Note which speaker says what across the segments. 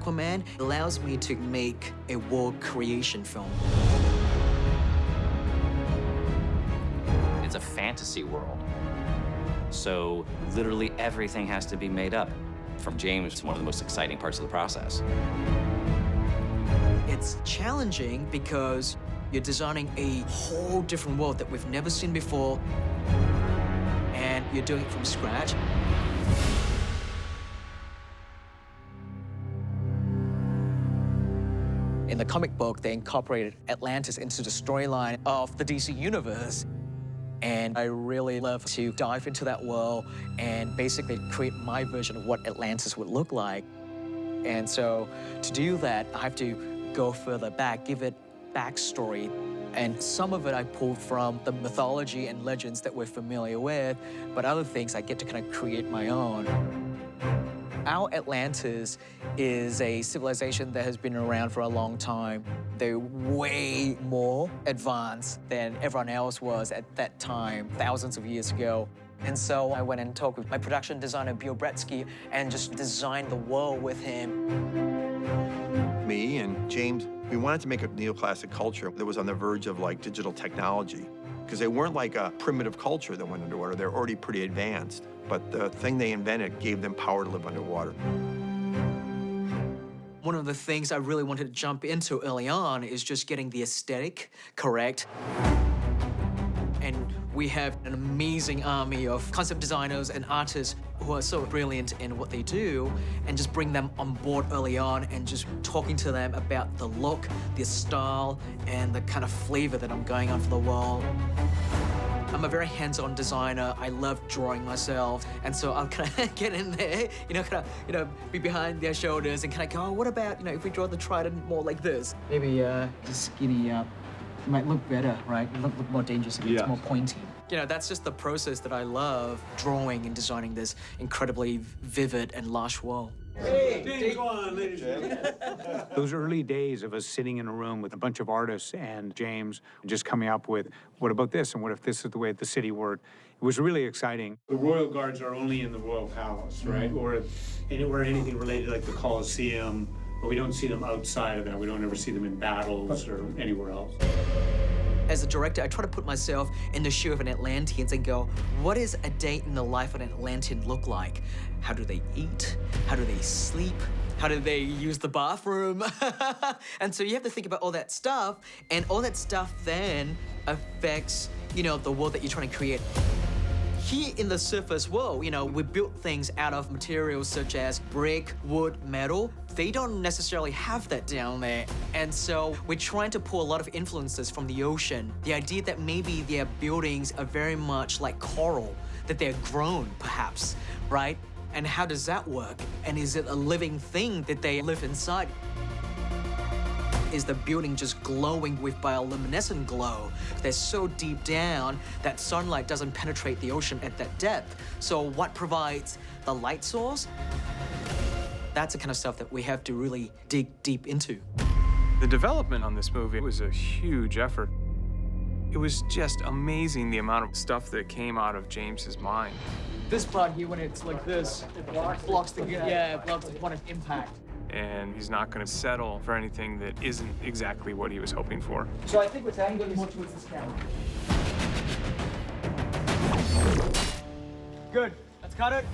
Speaker 1: Aquaman allows me to make a world creation film.
Speaker 2: It's a fantasy world. So literally everything has to be made up. From James, it's one of the most exciting parts of the process.
Speaker 1: It's challenging because you're designing a whole different world that we've never seen before, and you're doing it from scratch. In the comic book, they incorporated Atlantis into the storyline of the DC universe. And I really love to dive into that world and basically create my version of what Atlantis would look like. And so to do that, I have to go further back, give it backstory. And some of it I pulled from the mythology and legends that we're familiar with, but other things I get to kind of create my own. Our Atlantis is a civilization that has been around for a long time. They're way more advanced than everyone else was at that time, thousands of years ago. And so I went and talked with my production designer, Beall and just designed the world with him.
Speaker 3: Me and James, we wanted to make a neoclassic culture that was on the verge of like digital technology, because they weren't like a primitive culture that went underwater. They're already pretty advanced. But the thing they invented gave them power to live underwater.
Speaker 1: One of the things I really wanted to jump into early on is just getting the aesthetic correct. And we have an amazing army of concept designers and artists who are so brilliant in what they do, and just bring them on board early on and just talking to them about the look, the style, and the kind of flavor that I'm going on for the world. I'm a very hands-on designer. I love drawing myself, and so I'll kind of get in there, be behind their shoulders and kind of go, oh, what about, if we draw the trident more like this? Maybe just skinny up. It might look better, right? It look more dangerous if it's more pointy. That's just the process that I love, drawing and designing this incredibly vivid and lush world.
Speaker 4: Hey, James Wan, ladies and gentlemen. Those early days of us sitting in a room with a bunch of artists and James just coming up with, what about this, and what if this is the way the city worked? It was really exciting. The Royal Guards are only in the Royal Palace, right? Or anything related like the Colosseum, but we don't see them outside of that. We don't ever see them in battles or anywhere else.
Speaker 1: As a director, I try to put myself in the shoe of an Atlantean and go, what is a day in the life of an Atlantean look like? How do they eat? How do they sleep? How do they use the bathroom? And so you have to think about all that stuff, and all that stuff then affects, the world that you're trying to create. Here in the surface world, we built things out of materials such as brick, wood, metal. They don't necessarily have that down there. And so we're trying to pull a lot of influences from the ocean. The idea that maybe their buildings are very much like coral, that they're grown, perhaps, right? And how does that work? And is it a living thing that they live inside? Is the building just glowing with bioluminescent glow? They're so deep down that sunlight doesn't penetrate the ocean at that depth. So what provides the light source? That's the kind of stuff that we have to really dig deep into.
Speaker 5: The development on this movie was a huge effort. It was just amazing the amount of stuff that came out of James's mind.
Speaker 1: This part here, when it's like this, it blocks the point of impact.
Speaker 5: And he's not going to settle for anything that isn't exactly what he was hoping for.
Speaker 1: So I think we're angling more towards this camera. Good. Let's cut it.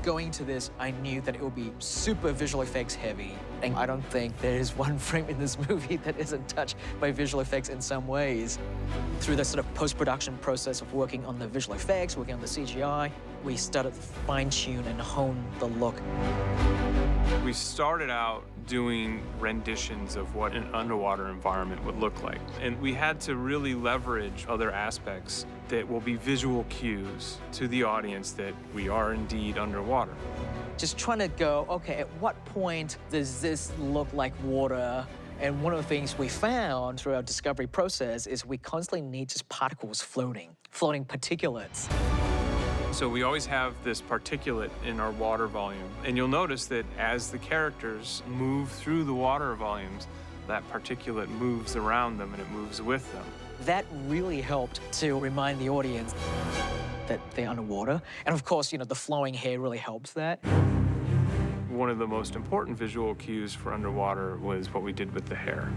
Speaker 1: Going to this, I knew that it would be super visual effects heavy. And I don't think there is one frame in this movie that isn't touched by visual effects in some ways. Through the sort of post-production process of working on the visual effects, working on the CGI, we started to fine-tune and hone the look.
Speaker 5: We started out doing renditions of what an underwater environment would look like. And we had to really leverage other aspects that will be visual cues to the audience that we are indeed underwater.
Speaker 1: Just trying to go, okay, at what point does this look like water? And one of the things we found through our discovery process is we constantly need just particles floating particulates.
Speaker 5: So we always have this particulate in our water volume. And you'll notice that as the characters move through the water volumes, that particulate moves around them and it moves with them.
Speaker 1: That really helped to remind the audience that they're underwater. And of course, the flowing hair really helps that.
Speaker 5: One one of the most important visual cues for underwater was what we did with the hair.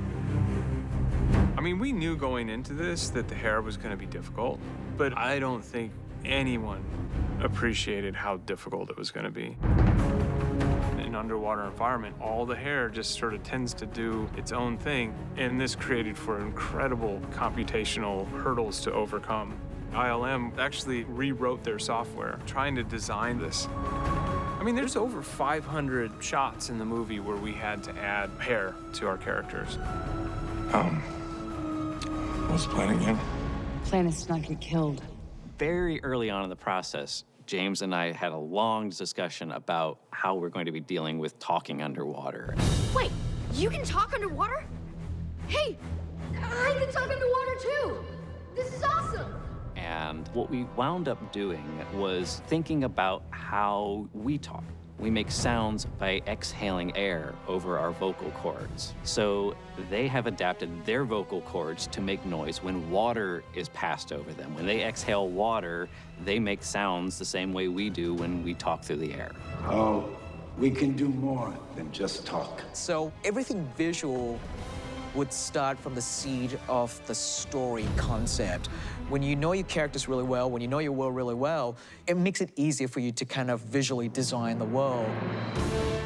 Speaker 5: I mean, we knew going into this that the hair was going to be difficult, but I don't think anyone appreciated how difficult it was going to be. In an underwater environment, all the hair just sort of tends to do its own thing, and this created for incredible computational hurdles to overcome. ILM actually rewrote their software trying to design this. I mean, there's over 500 shots in the movie where we had to add hair to our characters.
Speaker 6: What's the plan again?
Speaker 7: Plan is to not get killed.
Speaker 2: Very early on in the process, James and I had a long discussion about how we're going to be dealing with talking underwater.
Speaker 8: Wait, you can talk underwater? Hey, I can talk underwater too! This is awesome!
Speaker 2: And what we wound up doing was thinking about how we talk. We make sounds by exhaling air over our vocal cords. So they have adapted their vocal cords to make noise when water is passed over them. When they exhale water, they make sounds the same way we do when we talk through the air.
Speaker 6: Oh, we can do more than just talk.
Speaker 1: So everything visual would start from the seed of the story concept. When you know your characters really well, when you know your world really well, it makes it easier for you to kind of visually design the world.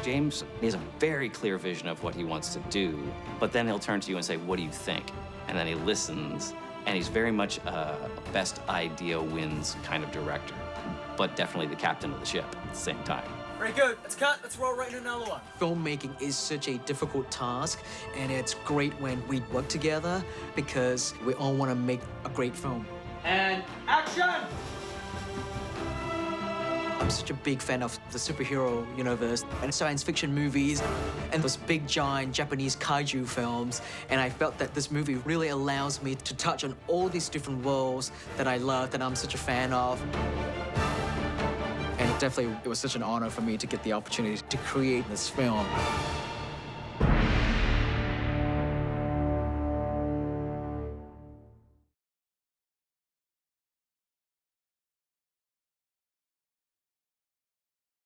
Speaker 2: James has a very clear vision of what he wants to do, but then he'll turn to you and say, what do you think? And then he listens, and he's very much a best idea wins kind of director, but definitely the captain of the ship at the same time.
Speaker 1: Very good. Let's cut. Let's roll right into another one. Filmmaking is such a difficult task, and it's great when we work together because we all want to make a great film. And action! I'm such a big fan of the superhero universe and science fiction movies and those big, giant Japanese kaiju films. And I felt that this movie really allows me to touch on all these different worlds that I love, that I'm such a fan of. And definitely, it was such an honor for me to get the opportunity to create this film.